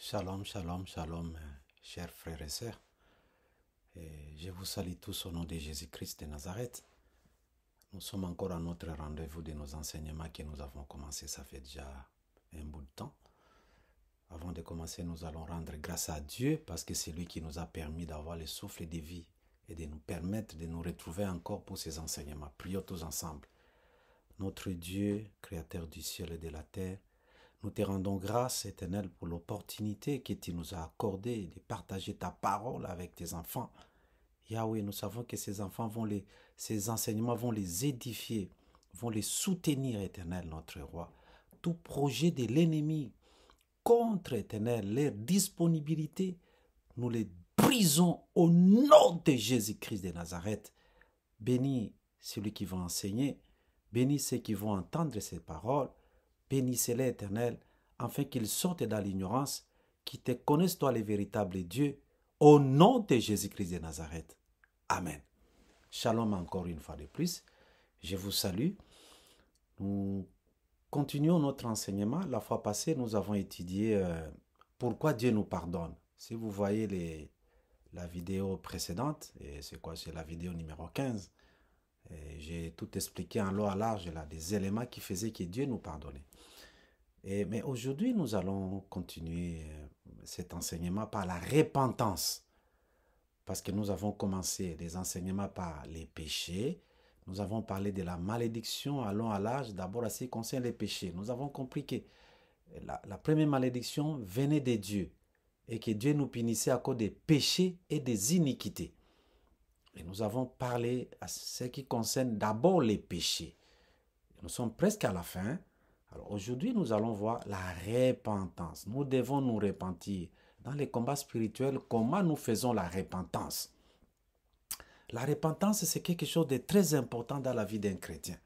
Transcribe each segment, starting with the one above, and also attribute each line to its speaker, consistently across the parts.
Speaker 1: Shalom, shalom, shalom, chers frères et sœurs. Et je vous salue tous au nom de Jésus-Christ de Nazareth. Nous sommes encore à notre rendez-vous de nos enseignements que nous avons commencé, ça fait déjà un bout de temps. Avant de commencer, nous allons rendre grâce à Dieu parce que c'est lui qui nous a permis d'avoir le souffle de vie et de nous permettre de nous retrouver encore pour ces enseignements. Prions tous ensemble. Notre Dieu, créateur du ciel et de la terre, nous te rendons grâce, Éternel, pour l'opportunité que tu nous as accordée de partager ta parole avec tes enfants. Yahweh, nous savons que ces enseignements vont les édifier, vont les soutenir, Éternel, notre roi. Tout projet de l'ennemi contre, Éternel, leur disponibilité, nous les brisons au nom de Jésus-Christ de Nazareth. Bénis celui qui va enseigner, bénis ceux qui vont entendre ces paroles. Bénissez-les, Éternel, afin qu'ils sortent dans l'ignorance, qu'ils te connaissent, toi, le véritable Dieu, au nom de Jésus-Christ de Nazareth. Amen. Shalom encore une fois de plus. Je vous salue. Nous continuons notre enseignement. La fois passée, nous avons étudié pourquoi Dieu nous pardonne. Si vous voyez la vidéo précédente, et c'est quoi? C'est la vidéo numéro 15. J'ai tout expliqué en long à large, là, des éléments qui faisaient que Dieu nous pardonnait. Mais aujourd'hui, nous allons continuer cet enseignement par la repentance. Parce que nous avons commencé les enseignements par les péchés. Nous avons parlé de la malédiction à long à large, d'abord à ce qui concerne les péchés. Nous avons compris que la première malédiction venait de Dieu et que Dieu nous punissait à cause des péchés et des iniquités. Et nous avons parlé à ce qui concerne d'abord les péchés. Nous sommes presque à la fin. Alors aujourd'hui, nous allons voir la repentance. Nous devons nous repentir. Dans les combats spirituels, comment nous faisons la repentance? La repentance, c'est quelque chose de très important dans la vie d'un chrétien.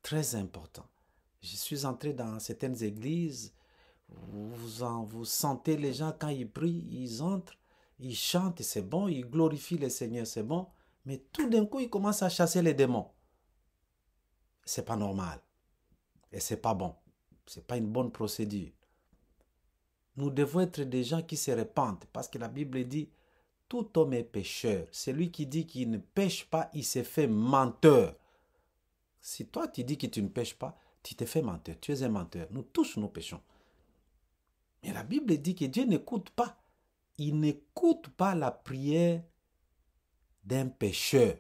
Speaker 1: Très important. Je suis entré dans certaines églises, vous sentez les gens quand ils prient, ils entrent, ils chantent, c'est bon, ils glorifient le Seigneur, c'est bon, mais tout d'un coup, ils commencent à chasser les démons. C'est pas normal. Et c'est pas bon. C'est pas une bonne procédure. Nous devons être des gens qui se repentent parce que la Bible dit tout homme est pécheur. Celui qui dit qu'il ne pêche pas, il se fait menteur. Si toi tu dis que tu ne pêches pas, tu te fais menteur. Tu es un menteur. Nous tous nous péchons. Mais la Bible dit que Dieu n'écoute pas. Il n'écoute pas la prière d'un pécheur.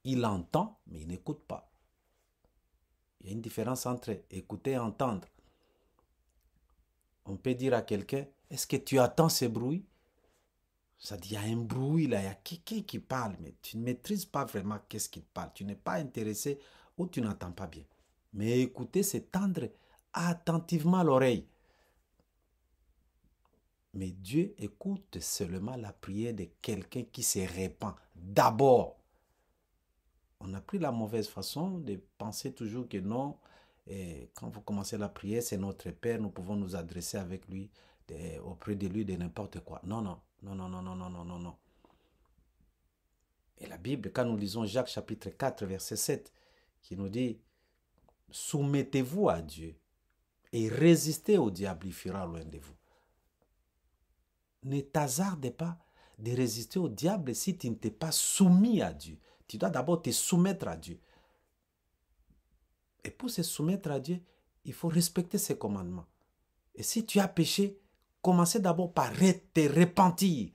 Speaker 1: Il entend, mais il n'écoute pas. Il y a une différence entre écouter et entendre. On peut dire à quelqu'un, est-ce que tu attends ce bruit? Ça dit, il y a un bruit là, il y a quelqu'un qui parle, mais tu ne maîtrises pas vraiment qu'est-ce qu'il parle. Tu n'es pas intéressé ou tu n'entends pas bien. Mais écouter, c'est tendre attentivement l'oreille. Mais Dieu écoute seulement la prière de quelqu'un qui se répand. D'abord, on a pris la mauvaise façon de penser toujours que non. Et quand vous commencez la prière, c'est notre Père, nous pouvons nous adresser avec lui, auprès de lui de n'importe quoi. Non, non, non, non, non, non, non, non, non, non. Et la Bible, quand nous lisons Jacques chapitre 4, verset 7, qui nous dit, soumettez-vous à Dieu et résistez au diable, il fuira loin de vous. Ne t'hasarde pas de résister au diable si tu ne t'es pas soumis à Dieu. Tu dois d'abord te soumettre à Dieu. Et pour se soumettre à Dieu, il faut respecter ses commandements. Et si tu as péché, commencez d'abord par te repentir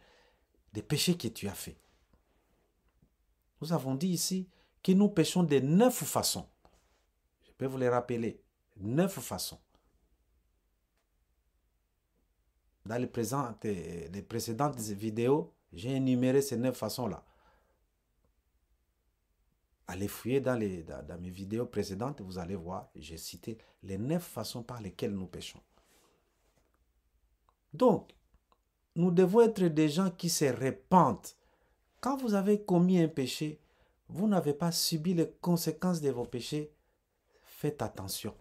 Speaker 1: des péchés que tu as faits. Nous avons dit ici que nous péchons de 9 façons. Je peux vous les rappeler. 9 façons. Dans les précédentes vidéos, j'ai énuméré ces 9 façons-là. Allez fouiller dans mes vidéos précédentes, vous allez voir, j'ai cité les 9 façons par lesquelles nous péchons. Donc, nous devons être des gens qui se repentent. Quand vous avez commis un péché, vous n'avez pas subi les conséquences de vos péchés, faites attention.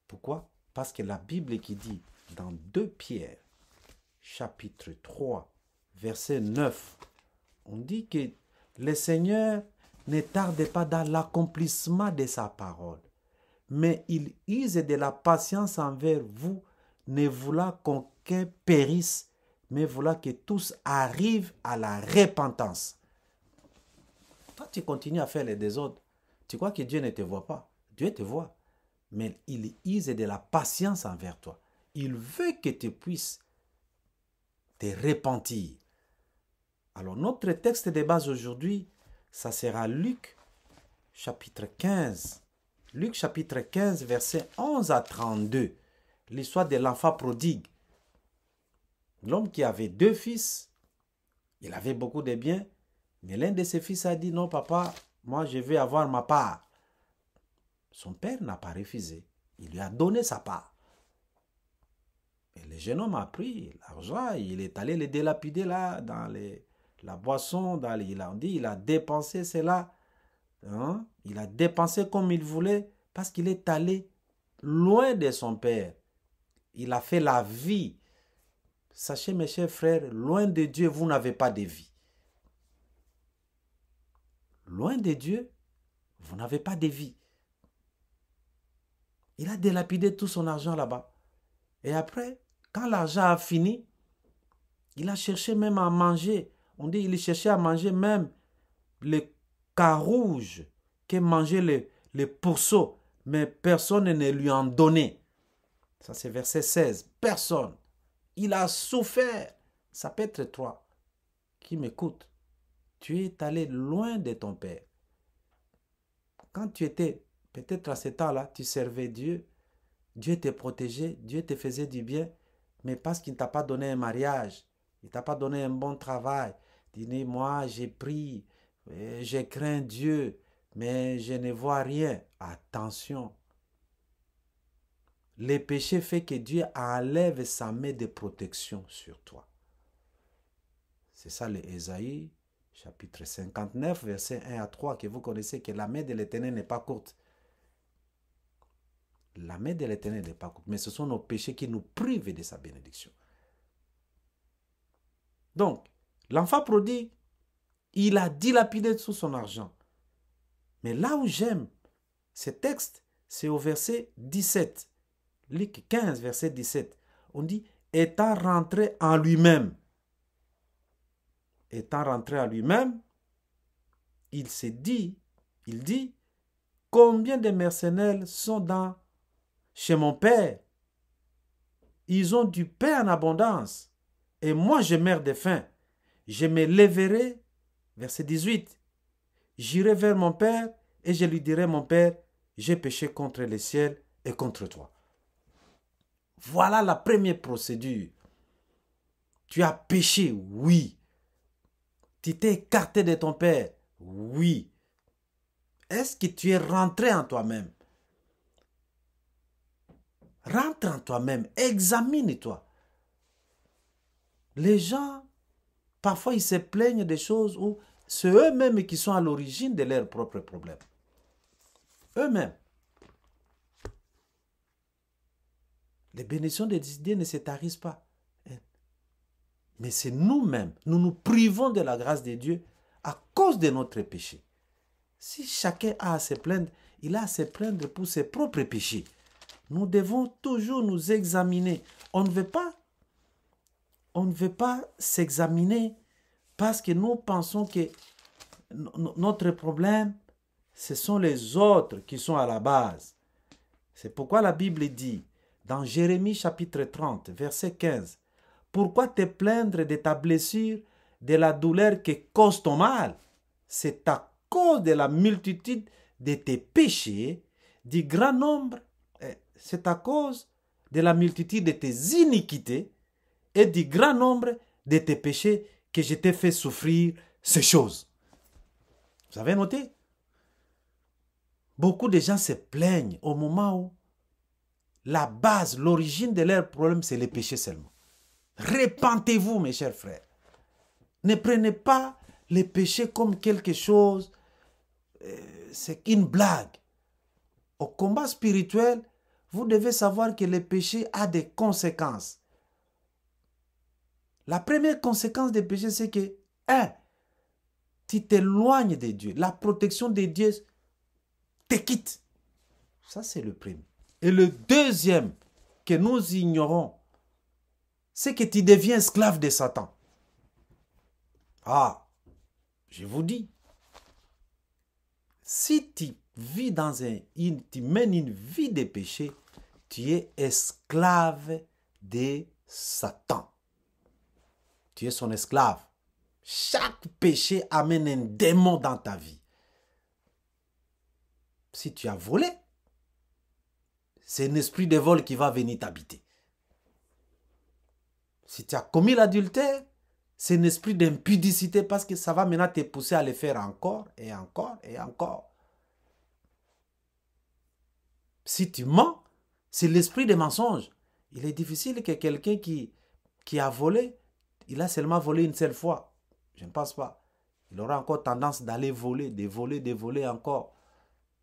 Speaker 1: Pourquoi? Parce que la Bible qui dit dans 2 Pierre, chapitre 3, verset 9, on dit que le Seigneur ne tarde pas dans l'accomplissement de sa parole, mais il use de la patience envers vous, ne voulant qu'aucun périsse, mais voulant que tous arrivent à la repentance. Toi, tu continues à faire les désordres. Tu crois que Dieu ne te voit pas. Dieu te voit. Mais il use de la patience envers toi. Il veut que tu puisses te repentir. Alors, notre texte de base aujourd'hui, ça sera Luc, chapitre 15. Luc, chapitre 15, versets 11 à 32. L'histoire de l'enfant prodigue. L'homme qui avait 2 fils, il avait beaucoup de biens, mais l'un de ses fils a dit, non papa, moi je vais avoir ma part. Son père n'a pas refusé, il lui a donné sa part. Et le jeune homme a pris l'argent, il est allé le délapider là, dans la boisson, il a dépensé cela. Hein? Il a dépensé comme il voulait parce qu'il est allé loin de son père. Il a fait la vie. Sachez mes chers frères, loin de Dieu, vous n'avez pas de vie. Loin de Dieu, vous n'avez pas de vie. Il a délapidé tout son argent là-bas. Et après, quand l'argent a fini, il a cherché même à manger. On dit qu'il cherchait à manger même les carouges que mangeaient les pourceaux. Mais personne ne lui en donnait. Ça c'est verset 16. Personne. Il a souffert. Ça peut être toi qui m'écoutes. Tu es allé loin de ton père. Quand tu étais, peut-être à ce temps-là, tu servais Dieu. Dieu te protégeait, Dieu te faisait du bien. Mais parce qu'il ne t'a pas donné un mariage, il ne t'a pas donné un bon travail. Tu dis, moi j'ai pris, je crains Dieu, mais je ne vois rien. Attention. Le péché fait que Dieu enlève sa main de protection sur toi. C'est ça le Ésaïe, chapitre 59, versets 1 à 3, que vous connaissez, que la main de l'Éternel n'est pas courte. La main de l'Éternel n'est pas courte, mais ce sont nos péchés qui nous privent de sa bénédiction. Donc, l'enfant prodigue, il a dilapidé tout son argent. Mais là où j'aime ce texte, c'est au verset 17. Luc 15, verset 17. On dit, étant rentré en lui-même. Étant rentré en lui-même, il dit, combien de mercenaires sont chez mon père? Ils ont du pain en abondance. Et moi, je meurs de faim. Je me lèverai, verset 18. J'irai vers mon père et je lui dirai, mon père, j'ai péché contre le ciel et contre toi. Voilà la première procédure. Tu as péché, oui. Tu t'es écarté de ton père, oui. Est-ce que tu es rentré en toi-même? Rentre en toi-même, examine-toi. Les gens, parfois, ils se plaignent des choses où c'est eux-mêmes qui sont à l'origine de leurs propres problèmes. Eux-mêmes. Les bénédictions de Dieu ne se tarissent pas. Mais c'est nous-mêmes, nous nous privons de la grâce de Dieu à cause de notre péché. Si chacun a à se plaindre, il a à se plaindre pour ses propres péchés. Nous devons toujours nous examiner. On ne veut pas s'examiner parce que nous pensons que notre problème, ce sont les autres qui sont à la base. C'est pourquoi la Bible dit, dans Jérémie chapitre 30, verset 15, « Pourquoi te plaindre de ta blessure, de la douleur que cause ton mal? C'est à cause de la multitude de tes péchés, du grand nombre, c'est à cause de la multitude de tes iniquités et du grand nombre de tes péchés que je t'ai fait souffrir ces choses. » Vous avez noté? Beaucoup de gens se plaignent au moment où la base, l'origine de leur problème, c'est le péché seulement. Repentez-vous, mes chers frères. Ne prenez pas les péchés comme quelque chose, c'est une blague. Au combat spirituel, vous devez savoir que le péché a des conséquences. La première conséquence des péchés, c'est que, tu t'éloignes de Dieu. La protection de Dieu te quitte. Ça, c'est le premier. Et le deuxième que nous ignorons, c'est que tu deviens esclave de Satan. Ah, je vous dis, si tu vis tu mènes une vie de péché, tu es esclave de Satan. Tu es son esclave. Chaque péché amène un démon dans ta vie. Si tu as volé, c'est un esprit de vol qui va venir t'habiter. Si tu as commis l'adultère, c'est un esprit d'impudicité parce que ça va maintenant te pousser à le faire encore et encore et encore. Si tu mens, c'est l'esprit des mensonges. Il est difficile que quelqu'un qui a volé, il a seulement volé une seule fois. Je ne pense pas. Il aura encore tendance d'aller voler, de voler encore.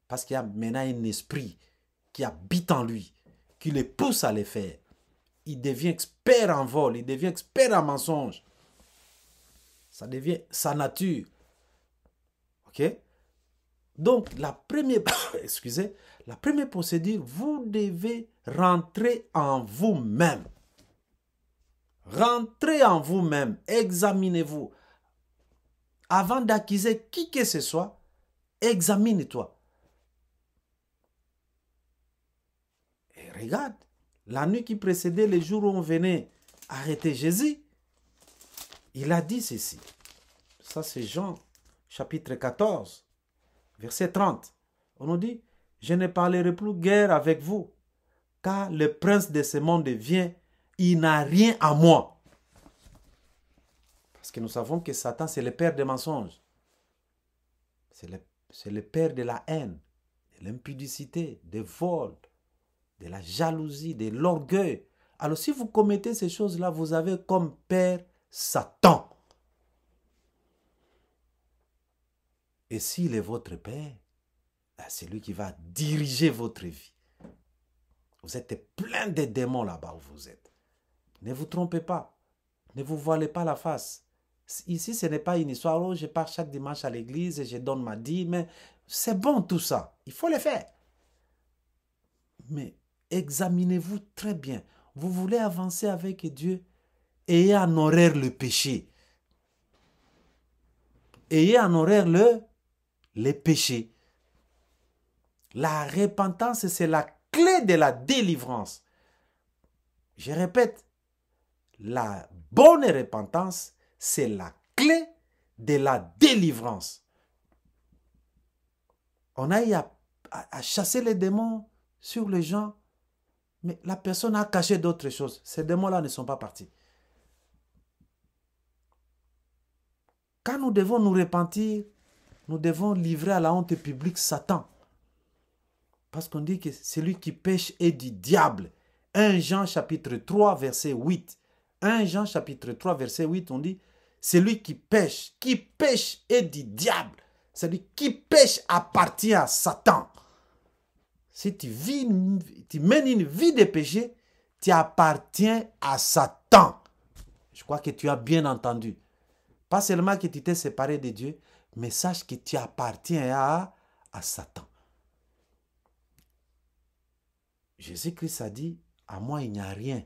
Speaker 1: Parce qu'il y a maintenant un esprit qui habite en lui, qui le pousse à le faire. Il devient expert en vol, il devient expert en mensonge. Ça devient sa nature. Ok? Donc, la première procédure, vous devez rentrer en vous-même. Rentrez en vous-même, examinez-vous. Avant d'accuser qui que ce soit, examine-toi. Et regarde, la nuit qui précédait le jour où on venait arrêter Jésus, il a dit ceci. Ça, c'est Jean, chapitre 14, verset 30. On nous dit, je ne parlerai plus guère avec vous, car le prince de ce monde vient, il n'a rien à moi. Parce que nous savons que Satan, c'est le père des mensonges. C'est le père de la haine, de l'impudicité, des vols, de la jalousie, de l'orgueil. Alors si vous commettez ces choses-là, vous avez comme père Satan. Et s'il est votre père, c'est lui qui va diriger votre vie. Vous êtes plein de démons là-bas où vous êtes. Ne vous trompez pas. Ne vous voilez pas la face. Ici, ce n'est pas une histoire où je pars chaque dimanche à l'église et je donne ma dîme. C'est bon tout ça. Il faut le faire. Mais examinez-vous très bien. Vous voulez avancer avec Dieu, ayez en horreur le péché. Ayez en horreur le péché. La repentance, c'est la clé de la délivrance. Je répète, la bonne repentance, c'est la clé de la délivrance. On a eu à chasser les démons sur les gens, mais la personne a caché d'autres choses. Ces démons-là ne sont pas partis. Quand nous devons nous repentir, nous devons livrer à la honte publique Satan. Parce qu'on dit que celui qui pêche est du diable. 1 Jean chapitre 3 verset 8. 1 Jean chapitre 3 verset 8, on dit, celui qui pêche est du diable. Celui qui pêche appartient à Satan. Si tu mènes une vie de péché, tu appartiens à Satan. Je crois que tu as bien entendu. Pas seulement que tu t'es séparé de Dieu, mais sache que tu appartiens à Satan. Jésus-Christ a dit, à moi il n'y a rien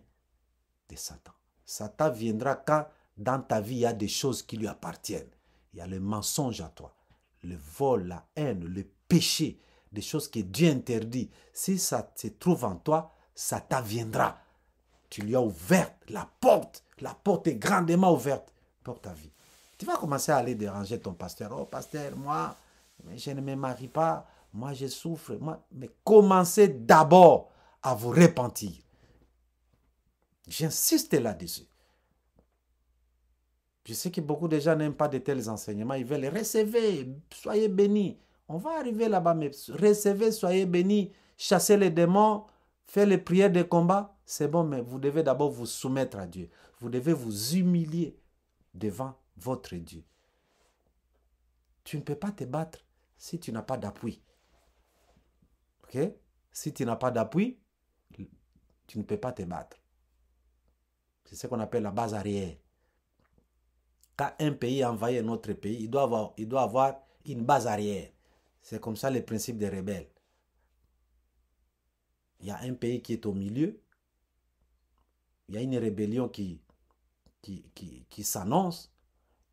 Speaker 1: de Satan. Satan viendra quand dans ta vie il y a des choses qui lui appartiennent. Il y a le mensonge à toi, le vol, la haine, le péché, des choses que Dieu interdit. Si ça se trouve en toi, Satan viendra. Tu lui as ouvert la porte est grandement ouverte pour ta vie. Tu vas commencer à aller déranger ton pasteur. Oh pasteur, moi, je ne me marie pas, moi je souffre. Mais commencez d'abord à vous repentir. J'insiste là-dessus. Je sais que beaucoup de gens n'aiment pas de tels enseignements. Ils veulent recevoir, soyez bénis. On va arriver là-bas, mais recevez, soyez bénis, chassez les démons, faites les prières de combat. C'est bon, mais vous devez d'abord vous soumettre à Dieu. Vous devez vous humilier devant votre Dieu. Tu ne peux pas te battre si tu n'as pas d'appui. Ok? Si tu n'as pas d'appui, tu ne peux pas te battre. C'est ce qu'on appelle la base arrière. Quand un pays envahit un autre pays, il doit avoir une base arrière. C'est comme ça le principe des rebelles. Il y a un pays qui est au milieu. il y a une rébellion qui s'annonce,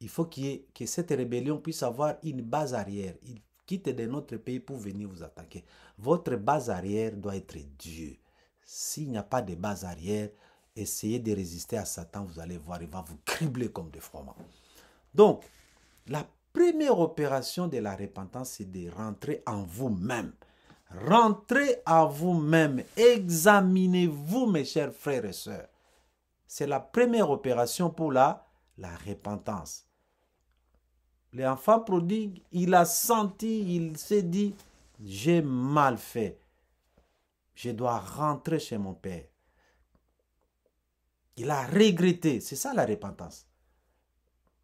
Speaker 1: il faut que cette rébellion puisse avoir une base arrière. Ils quittent de notre pays pour venir vous attaquer. Votre base arrière doit être Dieu. S'il n'y a pas de base arrière, essayez de résister à Satan, vous allez voir, il va vous cribler comme des froment. Donc, la première opération de la repentance, c'est de rentrer en vous-même. Rentrez en vous-même. Examinez-vous, mes chers frères et sœurs. C'est la première opération pour la repentance. L'enfant prodigue, il a senti, il s'est dit, j'ai mal fait. Je dois rentrer chez mon père. Il a regretté. C'est ça la repentance.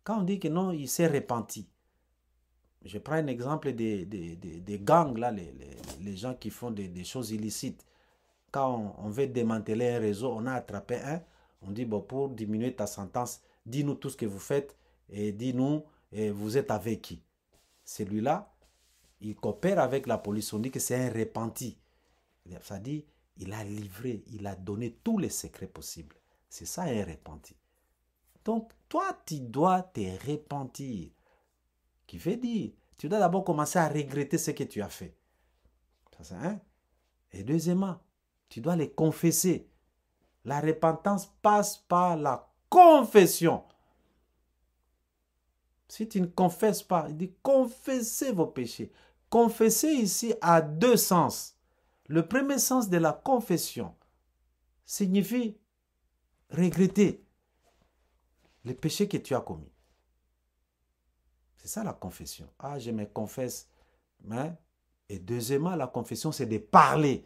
Speaker 1: Quand on dit que non, il s'est repenti. Je prends un exemple des gangs, là, les gens qui font des choses illicites. Quand on veut démanteler un réseau, on a attrapé un. On dit, bon, pour diminuer ta sentence, dis-nous tout ce que vous faites et dis-nous, vous êtes avec qui? Celui-là, il coopère avec la police. On dit que c'est un repenti. Ça dit, il a livré, il a donné tous les secrets possibles. C'est ça un repenti. Donc, toi, tu dois te repentir. Qui veut dire, tu dois d'abord commencer à regretter ce que tu as fait. Ça, c'est un. Et deuxièmement, tu dois les confesser. La repentance passe par la confession. Si tu ne confesses pas, il dit confessez vos péchés. Confesser ici a deux sens. Le premier sens de la confession signifie regretter les péchés que tu as commis. C'est ça la confession. Ah, je me confesse. Hein? Et deuxièmement, la confession, c'est de parler.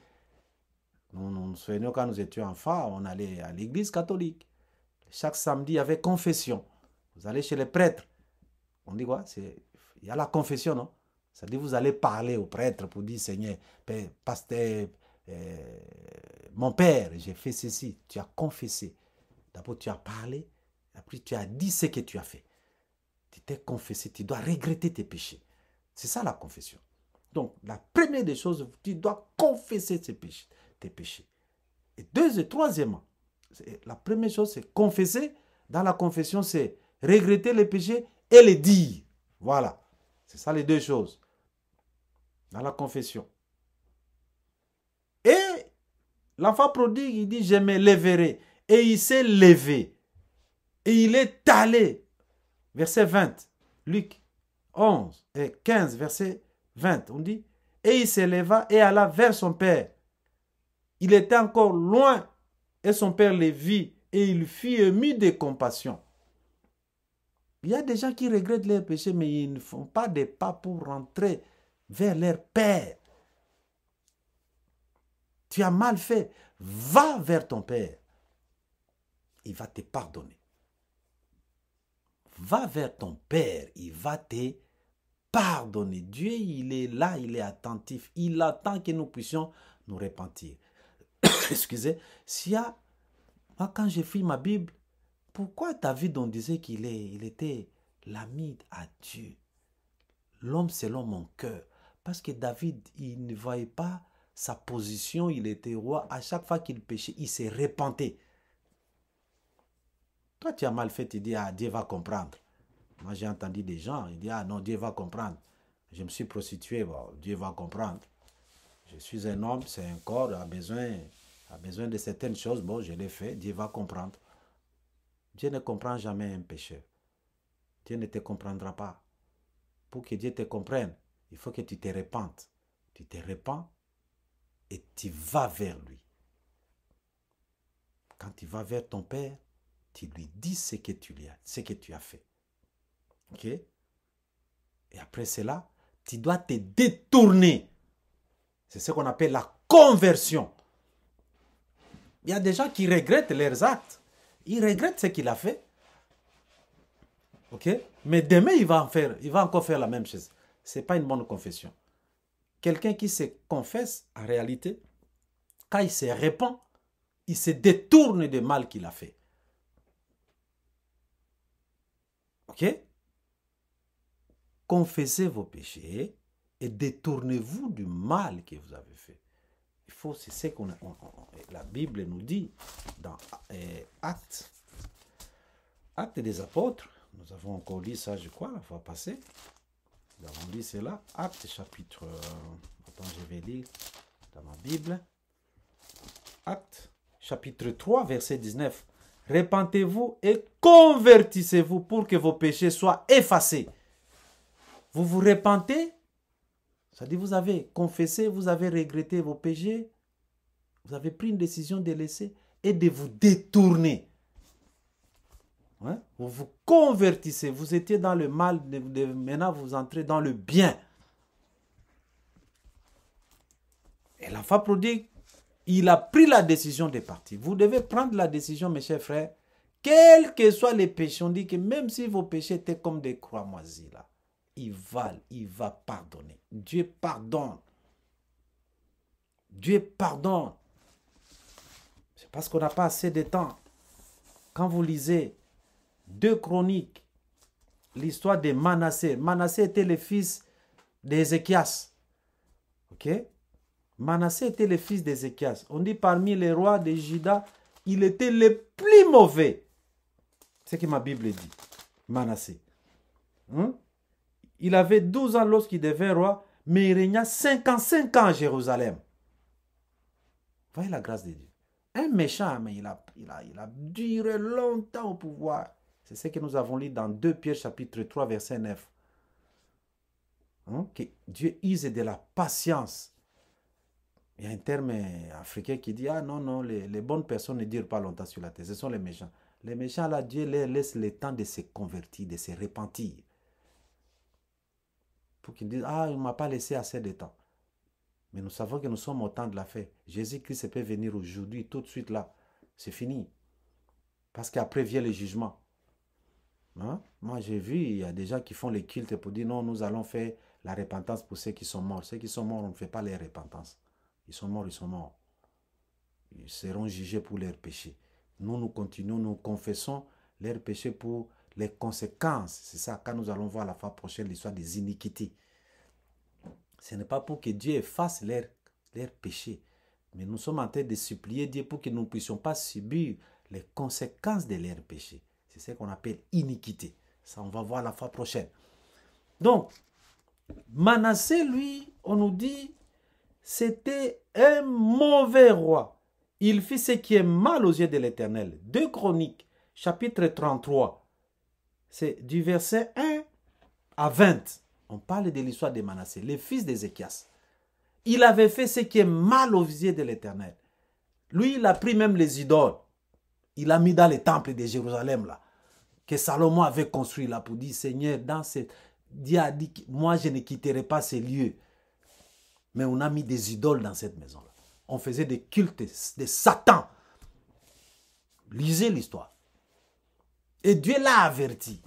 Speaker 1: Nous nous souvenons quand nous étions enfants, on allait à l'église catholique. Chaque samedi, il y avait confession. Vous allez chez les prêtres. On dit quoi? Il y a la confession, non? Ça dit, vous allez parler au prêtre pour dire, Seigneur, pasteur, mon père, j'ai fait ceci. Tu as confessé. D'abord, tu as parlé. Après, tu as dit ce que tu as fait. Tu t'es confessé. Tu dois regretter tes péchés. C'est ça la confession. Donc, la première des choses, tu dois confesser tes péchés. Et troisièmement, la première chose, c'est confesser. Dans la confession, c'est regretter les péchés et les dire. Voilà. C'est ça les deux choses. Dans la confession. Et l'enfant prodigue, il dit, je me lèverai. Et il s'est levé. Et il est allé. Verset 20. Luc 11 et 15, verset 20. On dit, et il se leva et alla vers son père. Il était encore loin. Et son père le vit. Et il fut ému de compassion. Il y a des gens qui regrettent leurs péchés, mais ils ne font pas des pas pour rentrer vers leur père. Tu as mal fait. Va vers ton père. Il va te pardonner. Va vers ton père. Il va te pardonner. Dieu, il est là, il est attentif. Il attend que nous puissions nous repentir. Excusez. Moi, quand j'ai fait ma Bible, pourquoi David, on disait qu'il était l'ami à Dieu? L'homme selon mon cœur. Parce que David, il ne voyait pas sa position, il était roi. À chaque fois qu'il péchait, il s'est repenté. Toi, tu as mal fait, tu dis, ah, Dieu va comprendre. Moi, j'ai entendu des gens, ils disent, ah non, Dieu va comprendre. Je me suis prostitué, bon, Dieu va comprendre. Je suis un homme, c'est un corps, a besoin de certaines choses, bon, je l'ai fait, Dieu va comprendre. Dieu ne comprend jamais un pécheur. Dieu ne te comprendra pas. Pour que Dieu te comprenne, il faut que tu te repentes. Tu te repens et tu vas vers lui. Quand tu vas vers ton Père, tu lui dis ce que tu as fait. Ok? Et après cela, tu dois te détourner. C'est ce qu'on appelle la conversion. Il y a des gens qui regrettent leurs actes. Ils regrettent ce qu'il a fait. Ok? Mais demain, il va encore faire la même chose. Ce n'est pas une bonne confession. Quelqu'un qui se confesse, en réalité, quand il se repent, il se détourne du mal qu'il a fait. Ok? Confessez vos péchés et détournez-vous du mal que vous avez fait. C'est ce que la Bible nous dit dans Actes. Actes des apôtres. Nous avons encore lu ça, je crois, la fois passée. Nous avons lu cela. Actes chapitre... attends, je vais lire dans ma Bible. Actes chapitre 3, verset 19. Repentez-vous et convertissez-vous pour que vos péchés soient effacés. Vous vous repentez, ça dit vous avez confessé, vous avez regretté vos péchés, vous avez pris une décision de laisser et de vous détourner. Ouais? Vous vous convertissez, vous étiez dans le mal, maintenant vous entrez dans le bien. Et l'enfant prodigue, il a pris la décision de partir. Vous devez prendre la décision, mes chers frères, quels que soient les péchés. On dit que même si vos péchés étaient comme des croix moisies, là, il va pardonner. Dieu pardonne. Dieu pardonne. C'est parce qu'on n'a pas assez de temps. Quand vous lisez 2 Chroniques, l'histoire de Manassé. Manassé était le fils d'Ézéchias. Ok? Manassé était le fils d'Ézéchias. On dit parmi les rois de Juda, il était le plus mauvais. C'est ce que ma Bible dit. Manassé. Il avait 12 ans lorsqu'il devint roi, mais il régna 55 ans à Jérusalem. Voyez la grâce de Dieu. Un méchant, mais il a duré longtemps au pouvoir. C'est ce que nous avons lu dans 2 Pierre chapitre 3, verset 9. Que Dieu use de la patience. Il y a un terme africain qui dit, ah non, les bonnes personnes ne durent pas longtemps sur la terre. Ce sont les méchants. Les méchants, là, Dieu leur laisse le temps de se convertir, de se repentir. Pour qu'ils disent, ah, il ne m'a pas laissé assez de temps. Mais nous savons que nous sommes au temps de la fête. Jésus-Christ peut venir aujourd'hui, tout de suite là. C'est fini. Parce qu'après vient le jugement. Hein? Moi, j'ai vu, il y a des gens qui font les cultes pour dire, non, nous allons faire la repentance pour ceux qui sont morts. Ceux qui sont morts, on ne fait pas les repentances. Ils sont morts, ils sont morts. Ils seront jugés pour leurs péchés. Nous continuons, nous confessons leurs péchés pour les conséquences. C'est ça, quand nous allons voir la fois prochaine l'histoire des iniquités. Ce n'est pas pour que Dieu efface leurs péchés. Mais nous sommes en train de supplier Dieu pour que nous ne puissions pas subir les conséquences de leurs péchés. C'est ce qu'on appelle iniquité. Ça, on va voir la fois prochaine. Donc, Manassé, lui, on nous dit, c'était un mauvais roi. Il fit ce qui est mal aux yeux de l'Éternel. 2 Chroniques, chapitre 33. C'est du verset 1 à 20. On parle de l'histoire de Manassé, le fils d'Ézéchias. Il avait fait ce qui est mal aux yeux de l'Éternel. Lui, il a pris même les idoles. Il a mis dans les temples de Jérusalem, là, que Salomon avait construit, là, pour dire, Seigneur, dans cette... Dieu a dit, moi, je ne quitterai pas ces lieux. Mais on a mis des idoles dans cette maison-là. On faisait des cultes de Satan. Lisez l'histoire. Et Dieu l'a averti.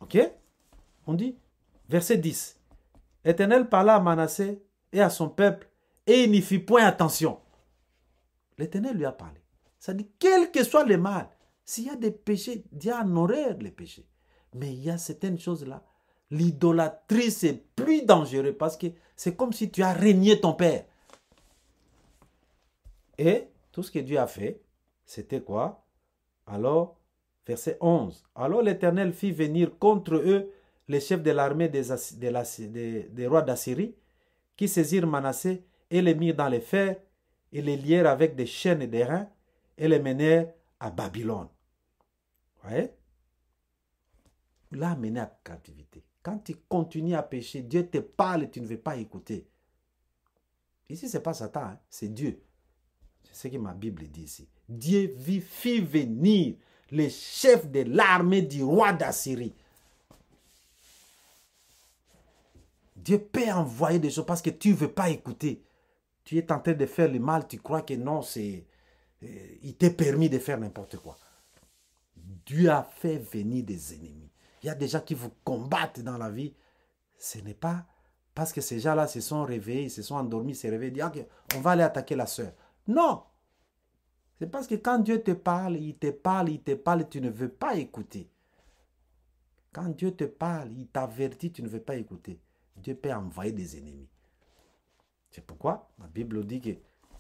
Speaker 1: Ok? On dit, verset 10. L'Éternel parla à Manassé et à son peuple, et il n'y fit point attention. L'Éternel lui a parlé. Ça dit, quel que soit le mal, s'il y a des péchés, Dieu en horreur les péchés. Mais il y a certaines choses-là. L'idolâtrie, c'est plus dangereux parce que c'est comme si tu as régné ton père. Et tout ce que Dieu a fait, c'était quoi? Alors, verset 11. Alors l'Éternel fit venir contre eux les chefs de l'armée des rois d'Assyrie, qui saisirent Manassé et les mirent dans les fers, et les lièrent avec des chaînes et des reins, et les menèrent à Babylone. Vous voyez? L'a amené à captivité. Quand tu continues à pécher, Dieu te parle et tu ne veux pas écouter. Ici, ce n'est pas Satan, hein, c'est Dieu. C'est ce que ma Bible dit ici. Dieu fit venir les chefs de l'armée du roi d'Assyrie. Dieu peut envoyer des choses parce que tu ne veux pas écouter. Tu es en train de faire le mal, tu crois que non, il t'est permis de faire n'importe quoi. Dieu a fait venir des ennemis. Il y a des gens qui vous combattent dans la vie. Ce n'est pas parce que ces gens-là se sont réveillés, ils se sont endormis, se réveillent, disent okay, on va aller attaquer la sœur. Non. C'est parce que quand Dieu te parle, il te parle, il te parle et tu ne veux pas écouter. Quand Dieu te parle, il t'avertit, tu ne veux pas écouter. Dieu peut envoyer des ennemis. C'est pourquoi la Bible dit que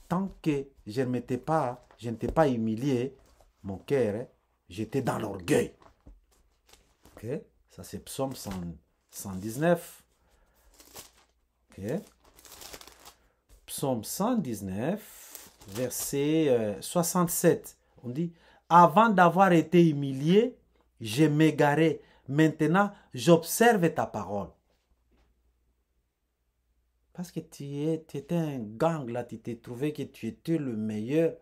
Speaker 1: tant que je ne t'ai pas humilié, mon cœur, hein, j'étais dans l'orgueil. Ok, ça c'est Psaume 119. Ok, Psaume 119, verset 67. On dit, avant d'avoir été humilié, je m'égarais. Maintenant, j'observe ta parole. Parce que tu étais un gang là, tu t'es trouvé que tu étais le meilleur.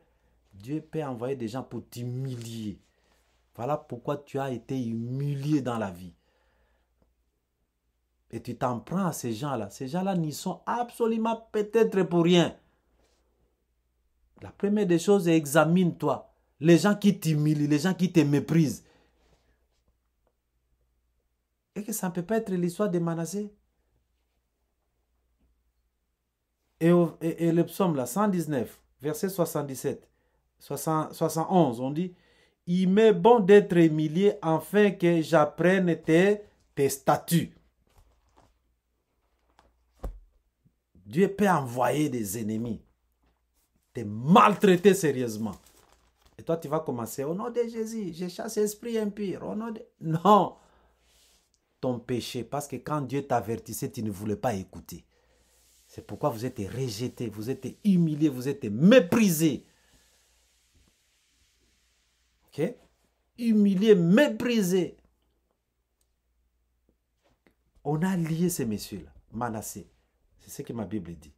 Speaker 1: Dieu peut envoyer des gens pour t'humilier. Voilà pourquoi tu as été humilié dans la vie. Et tu t'en prends à ces gens-là. Ces gens-là n'y sont absolument peut-être pour rien. La première des choses, examine-toi. Les gens qui t'humilient, les gens qui te méprisent. Et que ça ne peut pas être l'histoire de Manassé. Et le psaume là, 119, verset 77, 71, on dit, il m'est bon d'être humilié afin que j'apprenne tes statuts. Dieu peut envoyer des ennemis, te maltraiter sérieusement. Et toi, tu vas commencer, au nom de Jésus, je chasse l'esprit impur. Au nom de... Non, ton péché, parce que quand Dieu t'avertissait, tu ne voulais pas écouter. C'est pourquoi vous êtes rejeté, vous êtes humilié, vous êtes méprisé. Ok? Humilié, méprisé. On a lié ces messieurs-là, Manassé. C'est ce que ma Bible dit.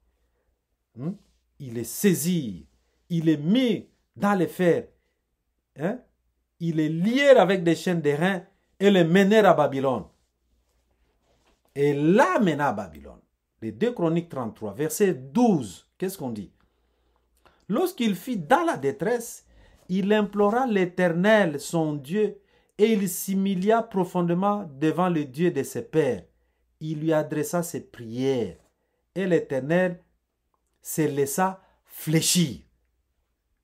Speaker 1: Il est saisi, il est mis dans les fers. Il est lié avec des chaînes d'airain et le mener à Babylone. Et l'a mené à Babylone. Les 2 Chroniques 33, verset 12. Qu'est-ce qu'on dit? Lorsqu'il fut dans la détresse, il implora l'Éternel, son Dieu, et il s'humilia profondément devant le Dieu de ses pères. Il lui adressa ses prières, et l'Éternel se laissa fléchir.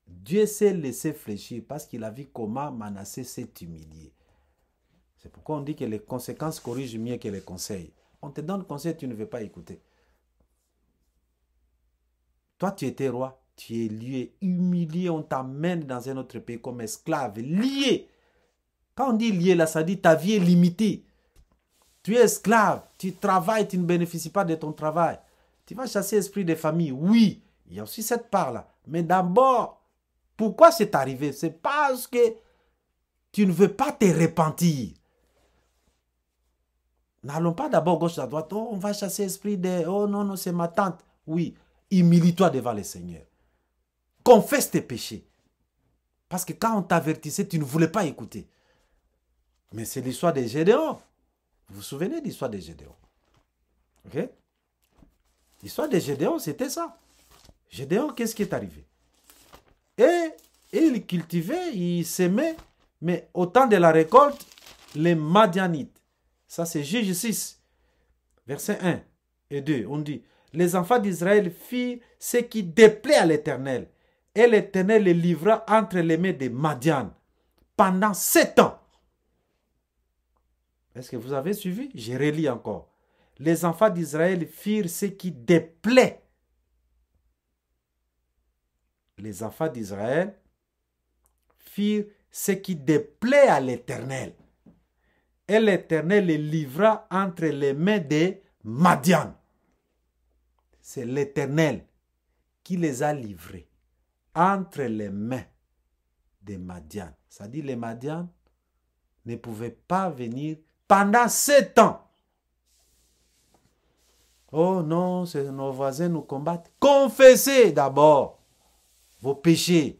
Speaker 1: Dieu s'est laissé fléchir parce qu'il a vu comment Manassé s'est humilié. C'est pourquoi on dit que les conséquences corrigent mieux que les conseils. On te donne conseil, tu ne veux pas écouter. Toi, tu étais roi, tu es lié, humilié, on t'amène dans un autre pays comme esclave, lié. Quand on dit lié, là, ça dit ta vie est limitée. Tu es esclave, tu travailles, tu ne bénéficies pas de ton travail. Tu vas chasser l'esprit des familles, oui, il y a aussi cette part-là. Mais d'abord, pourquoi c'est arrivé? C'est parce que tu ne veux pas te repentir. N'allons pas d'abord gauche à droite. Oh, on va chasser l'esprit de... Oh non, non, c'est ma tante. Oui, humilie-toi devant le Seigneur. Confesse tes péchés. Parce que quand on t'avertissait, tu ne voulais pas écouter. Mais c'est l'histoire de Gédéon. Vous vous souvenez de l'histoire de Gédéon? Ok? L'histoire de Gédéon, c'était ça. Gédéon, qu'est-ce qui est arrivé? Et il cultivait, il semait, mais au temps de la récolte, les Madianites. Ça, c'est Juge 6, verset 1 et 2. On dit, les enfants d'Israël firent ce qui déplaît à l'Éternel. Et l'Éternel les livra entre les mains des Madian pendant 7 ans. Est-ce que vous avez suivi? Je relis encore. Les enfants d'Israël firent ce qui déplaît. Les enfants d'Israël firent ce qui déplaît à l'Éternel. Et l'Éternel les livra entre les mains des Madian. C'est l'Éternel qui les a livrés entre les mains des Madian. Ça dit les Madian ne pouvaient pas venir pendant 7 ans. Oh non, nos voisins nous combattent. Confessez d'abord vos péchés.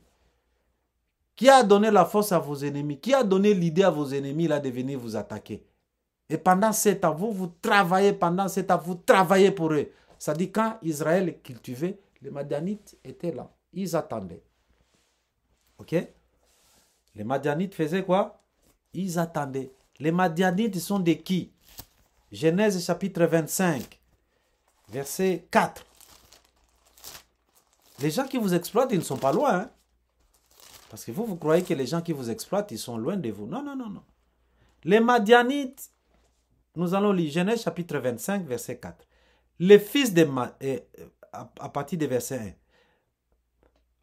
Speaker 1: Qui a donné la force à vos ennemis? Qui a donné l'idée à vos ennemis là de venir vous attaquer? Et pendant 7 ans, vous travaillez, pendant 7 ans, vous travaillez pour eux. Ça dit quand Israël cultivait, les Madianites étaient là. Ils attendaient. Ok? Les Madianites faisaient quoi? Ils attendaient. Les Madianites sont de qui? Genèse chapitre 25, verset 4. Les gens qui vous exploitent, ils ne sont pas loin. Hein? Parce que vous croyez que les gens qui vous exploitent, ils sont loin de vous. Non, non, non, non. Les Madianites, nous allons lire Genèse chapitre 25, verset 4. Les fils de à partir du verset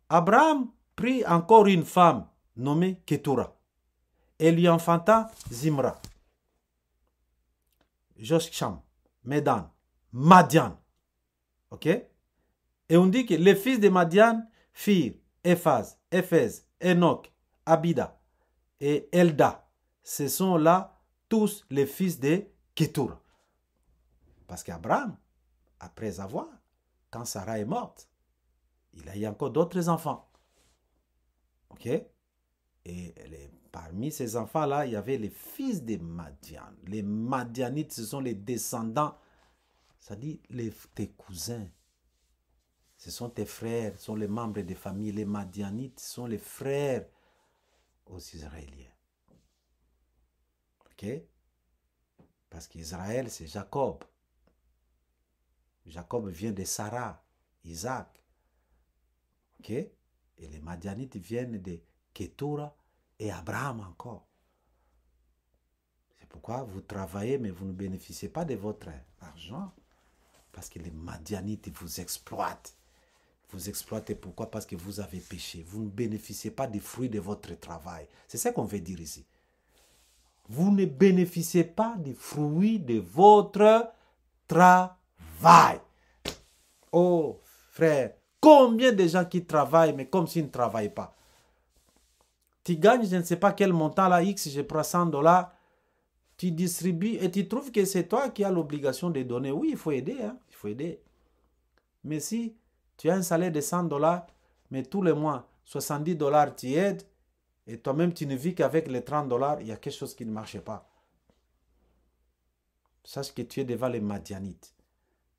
Speaker 1: 1. Abraham prit encore une femme nommé Ketura. Et lui enfanta Zimra, Josham, Medan, Madian. Ok? Et on dit que les fils de Madian firent Éphaz, Éphèse, Enoch, Abida et Elda. Ce sont là tous les fils de Ketura. Parce qu'Abraham, après avoir, quand Sarah est morte, il a eu encore d'autres enfants. Ok? Et parmi ces enfants-là, il y avait les fils de Madian. Les Madianites, ce sont les descendants, c'est-à-dire tes cousins. Ce sont tes frères, ce sont les membres des familles. Les Madianites sont les frères aux Israéliens. Ok? Parce qu'Israël, c'est Jacob. Jacob vient de Sarah, Isaac. Ok? Et les Madianites viennent de Ketura et Abraham encore. C'est pourquoi vous travaillez, mais vous ne bénéficiez pas de votre argent. Parce que les Madianites vous exploitent. Vous exploitez pourquoi? Parce que vous avez péché. Vous ne bénéficiez pas des fruits de votre travail. C'est ça qu'on veut dire ici. Vous ne bénéficiez pas des fruits de votre travail. Oh, frère, combien de gens qui travaillent, mais comme s'ils ne travaillent pas. Tu gagnes, je ne sais pas quel montant, là, X, je prends $100, tu distribues et tu trouves que c'est toi qui as l'obligation de donner. Oui, il faut aider, hein, il faut aider. Mais si tu as un salaire de $100, mais tous les mois, $70, tu aides, et toi-même, tu ne vis qu'avec les $30, il y a quelque chose qui ne marche pas. Sache que tu es devant les Madianites.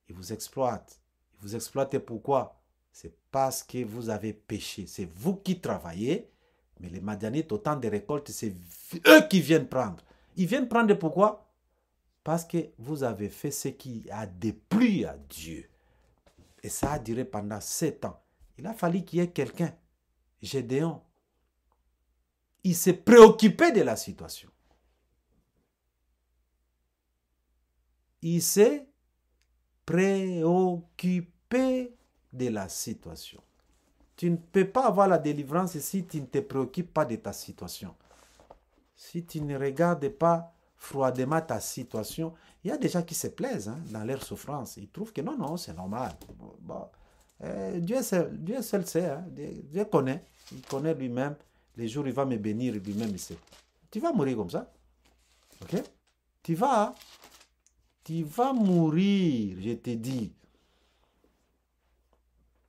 Speaker 1: Ils vous exploitent. Ils vous exploitent pourquoi? C'est parce que vous avez péché. C'est vous qui travaillez, mais les Madianites, au temps des récoltes, c'est eux qui viennent prendre. Ils viennent prendre pourquoi? Parce que vous avez fait ce qui a déplu à Dieu. Et ça a duré pendant 7 ans. Il a fallu qu'il y ait quelqu'un, Gédéon. Il s'est préoccupé de la situation. Il s'est préoccupé de la situation. Tu ne peux pas avoir la délivrance si tu ne te préoccupes pas de ta situation. Si tu ne regardes pas froidement ta situation, il y a des gens qui se plaisent dans leur souffrance. Ils trouvent que non, c'est normal. Bon, Dieu seul sait. Hein. Dieu connaît. Il connaît lui-même. Les jours où il va me bénir, lui-même, il sait. Tu vas mourir comme ça. Ok? Tu vas mourir, je te dis.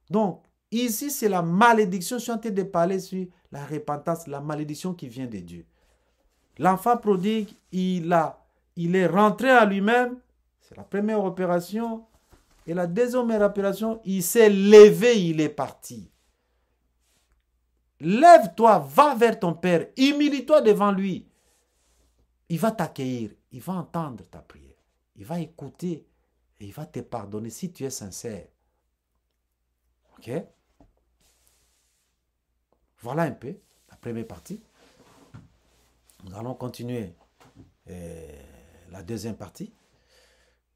Speaker 1: Donc, ici, c'est la malédiction. Je suis en train de parler sur la repentance, la malédiction qui vient de Dieu. L'enfant prodigue, il est rentré à lui-même. C'est la première opération. Et la deuxième opération, il s'est levé, il est parti. Lève-toi, va vers ton Père, humilie-toi devant lui. Il va t'accueillir, il va entendre ta prière. Il va écouter et il va te pardonner si tu es sincère. Ok? Voilà un peu la première partie. Nous allons continuer la deuxième partie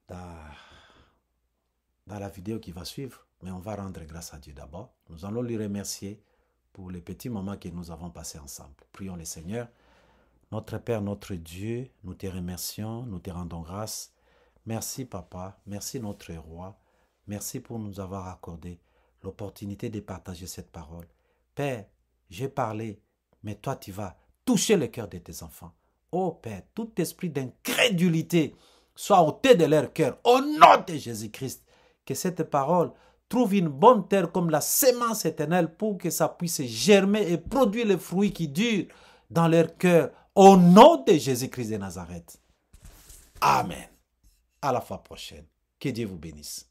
Speaker 1: dans la vidéo qui va suivre. Mais on va rendre grâce à Dieu d'abord. Nous allons lui remercier pour les petits moments que nous avons passés ensemble. Prions le Seigneur. Notre Père, notre Dieu, nous te remercions, nous te rendons grâce. Merci Papa, merci notre Roi. Merci pour nous avoir accordé l'opportunité de partager cette parole. Père, j'ai parlé, mais toi tu vas toucher le cœur de tes enfants. Oh Père, tout esprit d'incrédulité soit ôté de leur cœur. Au nom de Jésus-Christ, que cette parole trouve une bonne terre comme la sémence éternelle pour que ça puisse germer et produire les fruits qui durent dans leur cœur. Au nom de Jésus-Christ de Nazareth. Amen. À la fois prochaine. Que Dieu vous bénisse.